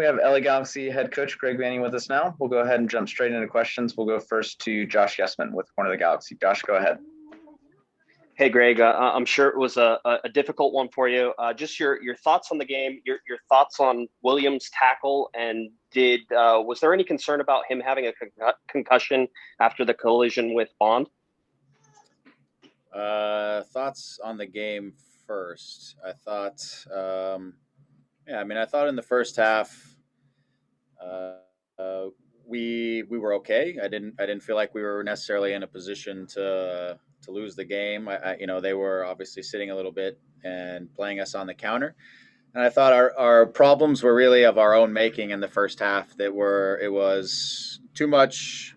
We have LA Galaxy head coach Greg Vanney with us now. We'll go ahead and jump straight into questions. We'll go first to Josh Yesman with Corner of the Galaxy. Josh, go ahead. Hey, Greg, I'm sure it was a difficult one for you. Just your thoughts on the game, your thoughts on Williams' tackle, and was there any concern about him having a concussion after the collision with Bond? Thoughts on the game first. I thought, I thought in the first half, we were okay. I didn't feel like we were necessarily in a position to lose the game. They were obviously sitting a little bit and playing us on the counter. And I thought our problems were really of our own making in the first half. It was too much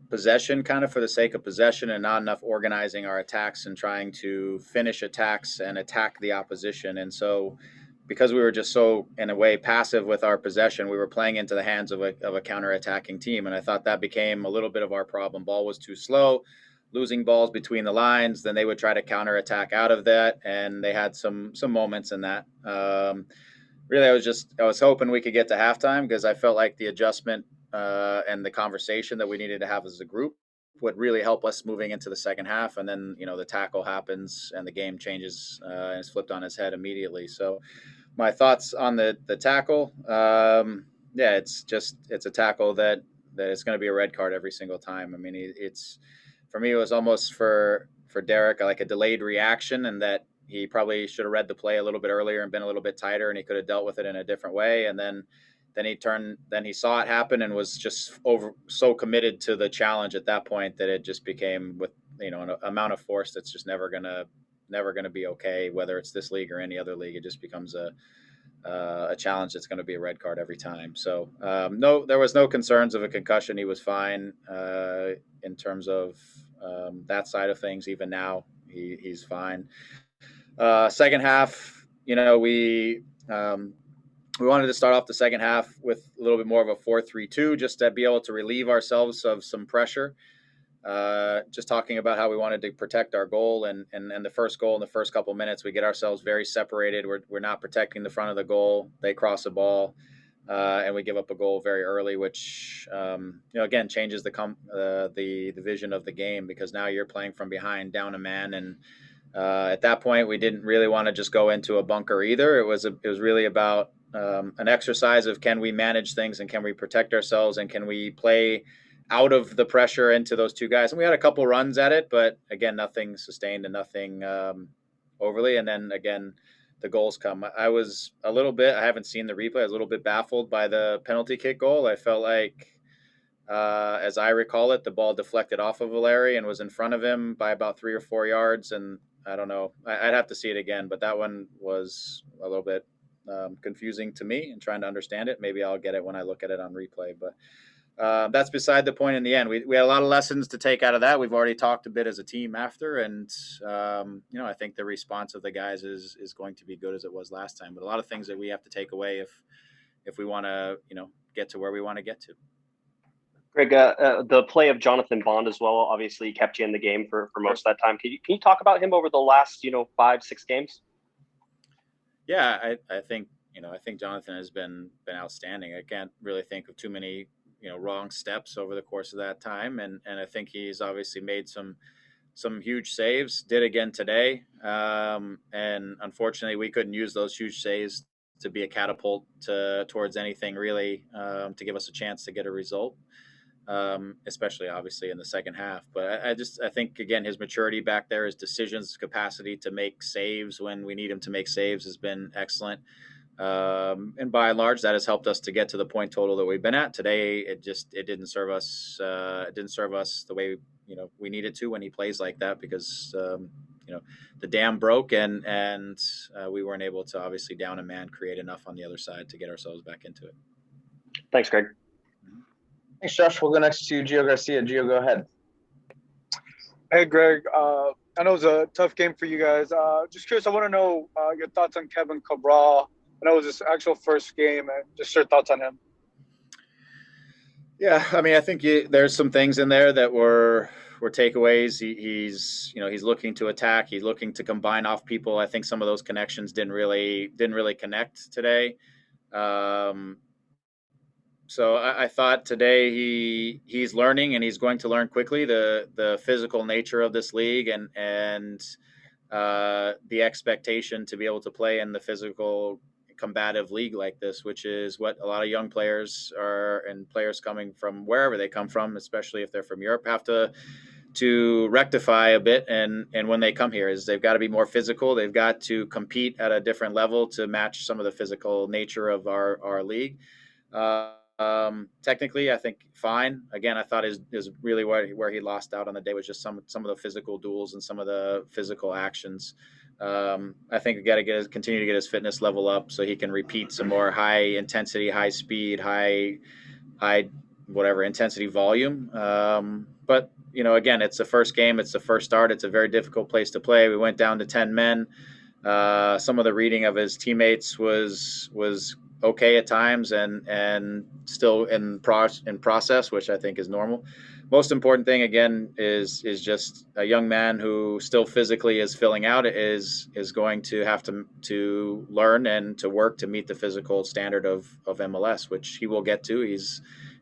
possession kind of for the sake of possession and not enough organizing our attacks and trying to finish attacks and attack the opposition. And so because we were just so, in a way, passive with our possession, we were playing into the hands of a counter-attacking team. And I thought that became a little bit of our problem. Ball was too slow, losing balls between the lines. Then they would try to counter-attack out of that, and they had some moments in that. Really, I was hoping we could get to halftime because I felt like the adjustment and the conversation that we needed to have as a group would really help us moving into the second half. And then, the tackle happens and the game changes and it's flipped on its head immediately. So my thoughts on the tackle, it's a tackle that is going to be a red card every single time. I mean, for me, it was almost for Derrick, like a delayed reaction, and that he probably should have read the play a little bit earlier and been a little bit tighter, and he could have dealt with it in a different way. And then he saw it happen and was just so committed to the challenge at that point that it just became with, an amount of force that's just never gonna be okay, whether it's this league or any other league. It just becomes a challenge that's going to be a red card every time. So no, there was no concerns of a concussion. He was fine in terms of that side of things. Even now, he's fine. Second half, we wanted to start off the second half with a little bit more of a 4-3-2, just to be able to relieve ourselves of some pressure. Just talking about how we wanted to protect our goal, and the first goal in the first couple of minutes, we get ourselves very separated. We're not protecting the front of the goal. They cross the ball, and we give up a goal very early, which again changes the vision of the game, because now you're playing from behind, down a man, and at that point we didn't really want to just go into a bunker either. It was really about an exercise of, can we manage things and can we protect ourselves and can we play out of the pressure into those two guys. And we had a couple runs at it, but again, nothing sustained and nothing overly. And then again, the goals come. I haven't seen the replay. I was a little bit baffled by the penalty kick goal. I felt like, as I recall it, the ball deflected off of Valeri and was in front of him by about 3 or 4 yards. And I don't know, I'd have to see it again, but that one was a little bit confusing to me and trying to understand it. Maybe I'll get it when I look at it on replay, but that's beside the point in the end. We had a lot of lessons to take out of that. We've already talked a bit as a team after, and I think the response of the guys is going to be good as it was last time. But a lot of things that we have to take away if we want to get to where we want to get to. Greg, the play of Jonathan Bond as well obviously kept you in the game for most of that time. Can you talk about him over the last 5-6 games? Yeah, I think Jonathan has been outstanding. I can't really think of too many wrong steps over the course of that time, and I think he's obviously made some huge saves. Did again today, and unfortunately we couldn't use those huge saves to be a catapult towards anything really, to give us a chance to get a result, especially obviously in the second half. But I think again, his maturity back there, his decisions, capacity to make saves when we need him to make saves has been excellent. And by and large, that has helped us to get to the point total that we've been at today. It didn't serve us. It didn't serve us the way we needed to when he plays like that, because the dam broke and we weren't able to obviously down a man create enough on the other side to get ourselves back into it. Thanks, Greg. Thanks, Josh. We'll go next to Gio Garcia. Gio, go ahead. Hey, Greg. I know it was a tough game for you guys. Just curious, I want to know your thoughts on Kevin Cabral. I know it was his actual first game, and just your thoughts on him. Yeah, I mean, I think there's some things in there that were takeaways. He's looking to attack. He's looking to combine off people. I think some of those connections didn't really connect today. Um, so I thought today he's learning, and he's going to learn quickly the physical nature of this league, and the expectation to be able to play in the physical combative league like this, which is what a lot of young players are, and players coming from wherever they come from, especially if they're from Europe, have to rectify a bit. And when they come here, is they've got to be more physical. They've got to compete at a different level to match some of the physical nature of our league. Technically, I think fine. Again, I thought is really where he lost out on the day was just some of the physical duels and some of the physical actions. I think we got to continue to get his fitness level up so he can repeat some more high intensity, high speed, high whatever intensity volume. But again, it's the first game, it's the first start. It's a very difficult place to play. We went down to 10 men. Some of the reading of his teammates was okay at times, and still in process, which I think is normal. Most important thing again is just a young man who still physically is filling out, is going to have to learn and to work to meet the physical standard of MLS, which he will get to.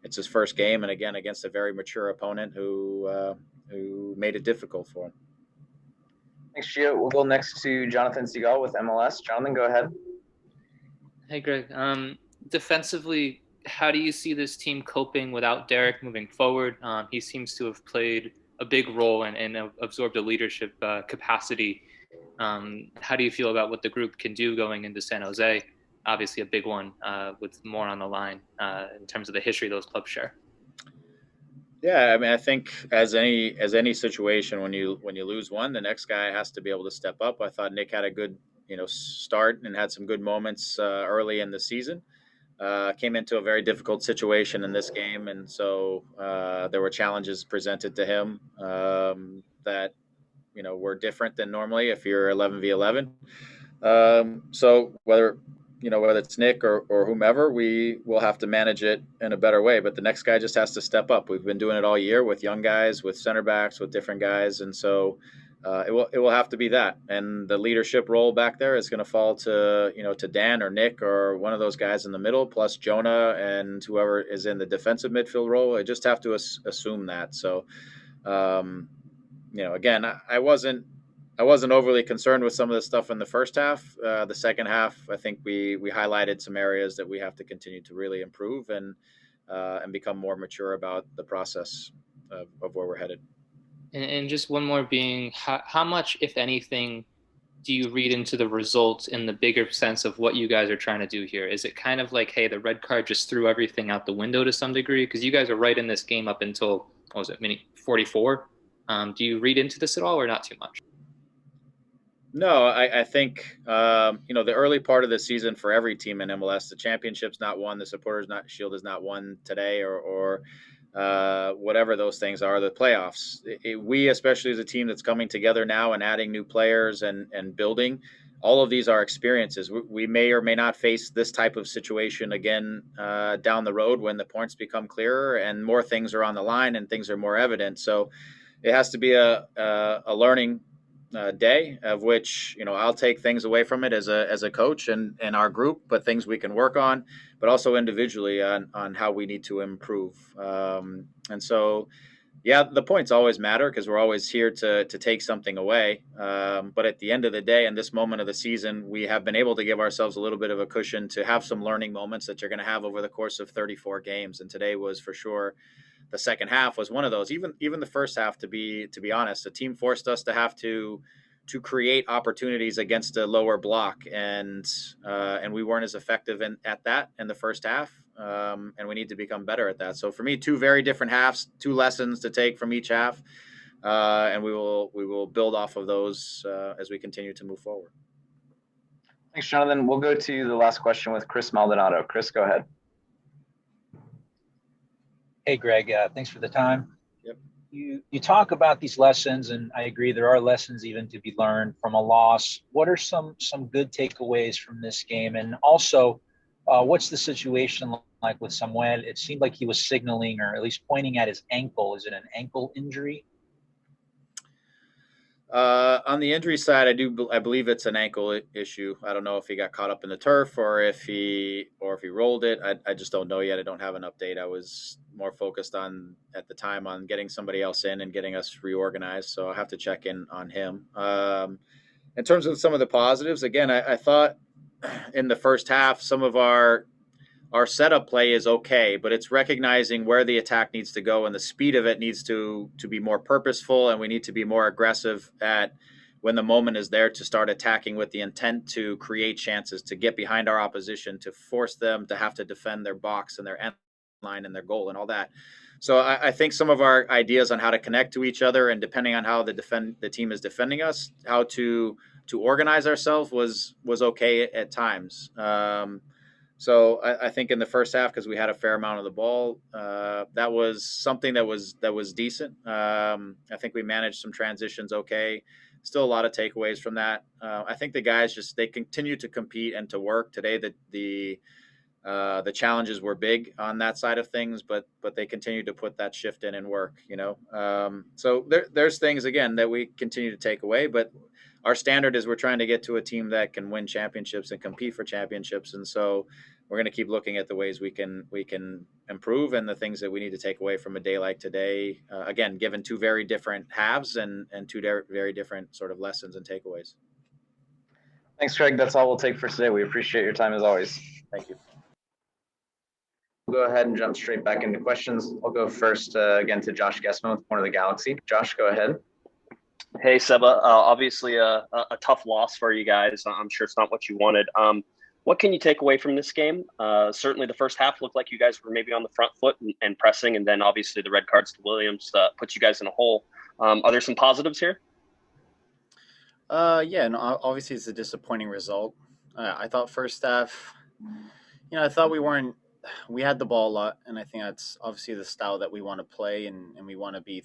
It's his first game, and again against a very mature opponent who made it difficult for him. Thanks, Gio. We'll go next to Jonathan Seagal with MLS. Jonathan, go ahead. Hey, Greg. Defensively, how do you see this team coping without Derrick moving forward? He seems to have played a big role and absorbed a leadership capacity. How do you feel about what the group can do going into San Jose? Obviously a big one with more on the line in terms of the history those clubs share. Yeah, I mean, I think as any situation, when you lose one, the next guy has to be able to step up. I thought Nick had a good start and had some good moments early in the season. Came into a very difficult situation in this game, and so there were challenges presented to him that were different than normally if you're 11v11. So whether it's Nick or whomever, we will have to manage it in a better way. But the next guy just has to step up. We've been doing it all year with young guys, with center backs, with different guys, and so it will have to be that. And the leadership role back there is going to fall to to Dan or Nick or one of those guys in the middle, plus Jonah and whoever is in the defensive midfield role. I just have to assume that. So again, I wasn't overly concerned with some of the stuff in the first half. The second half, I think we highlighted some areas that we have to continue to really improve and become more mature about the process of where we're headed. And just one more being, how much, if anything, do you read into the results in the bigger sense of what you guys are trying to do here? Is it kind of like, hey, the red card just threw everything out the window to some degree? Because you guys are right in this game up until, what was it, minute 44? Do you read into this at all or not too much? No, I think the early part of the season for every team in MLS, the championship's not won, the Supporters Shield is not won today, or whatever those things are, the playoffs. We, especially as a team that's coming together now and adding new players and building, all of these are experiences. We may or may not face this type of situation again down the road when the points become clearer and more things are on the line and things are more evident. So it has to be a learning day, of which I'll take things away from it as a coach and our group, but things we can work on, but also individually on how we need to improve. And so, yeah, the points always matter because we're always here to take something away. But at the end of the day, in this moment of the season, we have been able to give ourselves a little bit of a cushion to have some learning moments that you're going to have over the course of 34 games. And today was for sure. The second half was one of those. Even the first half, to be honest, the team forced us to have to create opportunities against a lower block, and we weren't as effective at that in the first half. And we need to become better at that. So for me, two very different halves, two lessons to take from each half, and we will build off of those as we continue to move forward. Thanks, Jonathan. We'll go to the last question with Chris Maldonado. Chris, go ahead. Hey, Greg, thanks for the time. Yep. You talk about these lessons, and I agree there are lessons even to be learned from a loss. What are some good takeaways from this game? And also, what's the situation like with Samuel? It seemed like he was signaling or at least pointing at his ankle. Is it an ankle injury? On the injury side, I believe it's an ankle issue. I don't know if he got caught up in the turf or if he rolled it. I just don't know yet. I don't have an update. I was more focused on at the time on getting somebody else in and getting us reorganized. So I'll have to check in on him. In terms of some of the positives, again, I thought in the first half some of our setup play is okay, but it's recognizing where the attack needs to go and the speed of it needs to be more purposeful, and we need to be more aggressive at when the moment is there to start attacking with the intent to create chances, to get behind our opposition, to force them to have to defend their box and their end line and their goal and all that. So I think some of our ideas on how to connect to each other and depending on how the team is defending us, how to organize ourselves was okay at times. So I think in the first half, because we had a fair amount of the ball, that was something that was decent. I think we managed some transitions okay. Still a lot of takeaways from that. I think the guys they continue to compete and to work today. That the challenges were big on that side of things, but they continue to put that shift in and work. So there's things again that we continue to take away, but our standard is we're trying to get to a team that can win championships and compete for championships, and so we're going to keep looking at the ways we can improve and the things that we need to take away from a day like today. Again, given two very different halves and two very different sort of lessons and takeaways. Thanks, Craig. That's all we'll take for today. We appreciate your time as always. Thank you. We'll go ahead and jump straight back into questions. I'll go first again to Josh Gessman with Corner of the Galaxy. Josh, go ahead. Hey, Seba. Obviously a tough loss for you guys. I'm sure it's not what you wanted. What can you take away from this game? Certainly the first half looked like you guys were maybe on the front foot and pressing, and then obviously the red cards to Williams put you guys in a hole. Are there some positives here? Yeah, no, obviously it's a disappointing result. I thought first half, I thought we had the ball a lot, and I think that's obviously the style that we want to play, and we want to be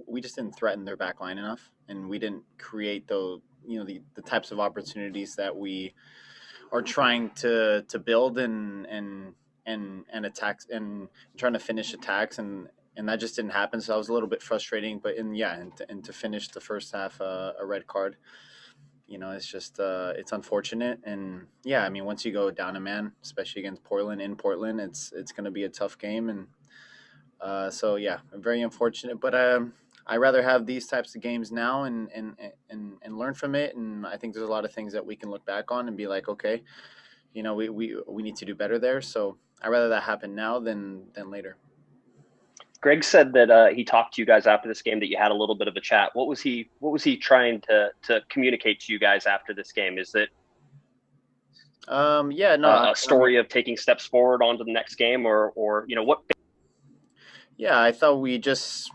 we just didn't threaten their back line enough, and we didn't create the types of opportunities that we are trying to build and attacks and trying to finish attacks, and that just didn't happen. So that was a little bit frustrating, but and to finish the first half a red card, it's just it's unfortunate. And yeah, I mean, once you go down a man, especially against Portland in Portland, it's going to be a tough game. And so yeah, very unfortunate, but I rather have these types of games now and learn from it. And I think there's a lot of things that we can look back on and be like, okay, we need to do better there. So I'd rather that happen now than later. Greg said that he talked to you guys after this game, that you had a little bit of a chat. What was he trying to communicate to you guys after this game? Is it a story of taking steps forward onto the next game, or what? Yeah, I thought we just,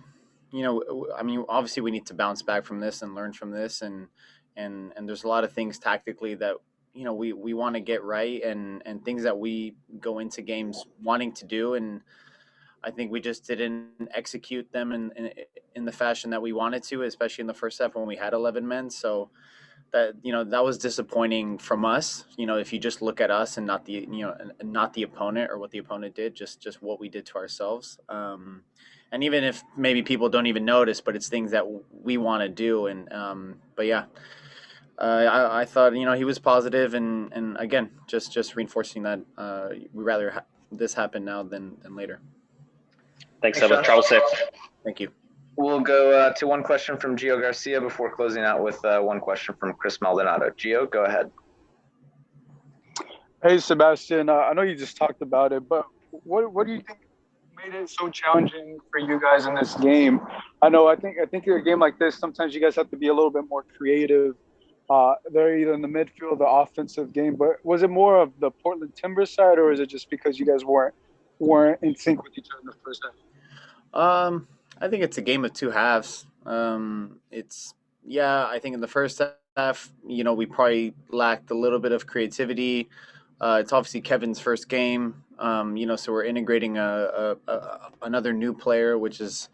I mean, obviously we need to bounce back from this and learn from this, and there's a lot of things tactically that we want to get right, and things that we go into games wanting to do, and I think we just didn't execute them in the fashion that we wanted to, especially in the first half when we had 11 men. So that that was disappointing from us. If you just look at us and not the opponent or what the opponent did, just what we did to ourselves. And even if maybe people don't even notice, but it's things that we want to do. And but yeah. I thought he was positive, and again just reinforcing that we rather this happen now than later. Thanks, Seba. Travel safe. Thank you. We'll go to one question from Gio Garcia before closing out with one question from Chris Maldonado. Gio, go ahead. Hey, Sebastian. I know you just talked about it, but what do you think made it so challenging for you guys in this game? I think in a game like this, sometimes you guys have to be a little bit more creative. They're either in the midfield or the offensive game, but was it more of the Portland Timbers side, or is it just because you guys weren't in sync with each other in the first half? I think it's a game of two halves. I think in the first half, we probably lacked a little bit of creativity. It's obviously Kevin's first game, so we're integrating another new player, which is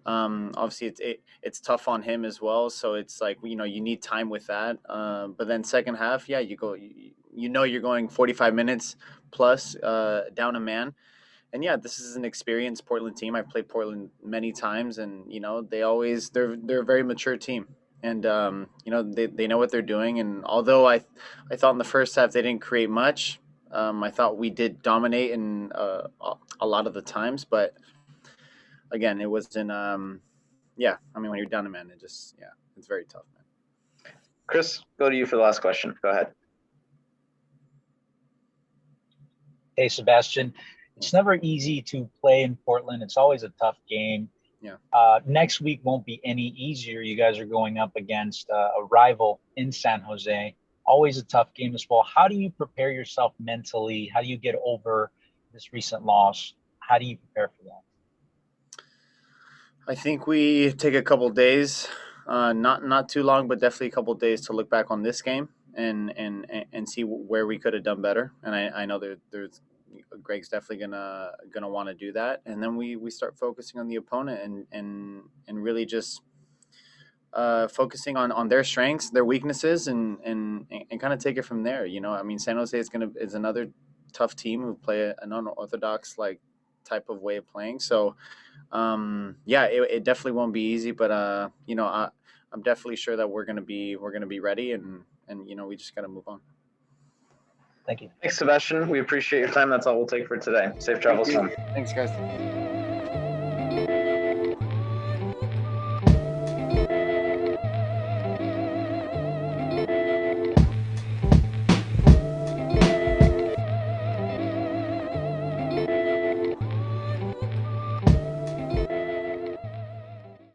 obviously it's tough on him as well. So it's like, you need time with that. But then second half, yeah, you're going 45 minutes plus down a man. And yeah, this is an experienced Portland team. I've played Portland many times, and they're a very mature team. And they know what they're doing. And although I thought in the first half they didn't create much, I thought we did dominate in a lot of the times. But again, it wasn't. Yeah, I mean, when you're down a man, it's very tough, man. Chris, go to you for the last question. Go ahead. Hey, Sebastian. It's never easy to play in Portland. It's always a tough game. Yeah. Next week won't be any easier. You guys are going up against a rival in San Jose. Always a tough game as well. How do you prepare yourself mentally? How do you get over this recent loss? How do you prepare for that? I think we take a couple days, not too long, but definitely a couple days to look back on this game and see where we could have done better. And I know there's Greg's definitely gonna want to do that, and then we start focusing on the opponent and really just focusing on their strengths, their weaknesses, and kind of take it from there. I mean, San Jose is another tough team who play an unorthodox type of way of playing. So it definitely won't be easy, but I'm definitely sure that we're gonna be ready, and we just gotta move on. Thank you. Thanks, Sebastian. We appreciate your time. That's all we'll take for today. Safe travels home. Thanks, guys.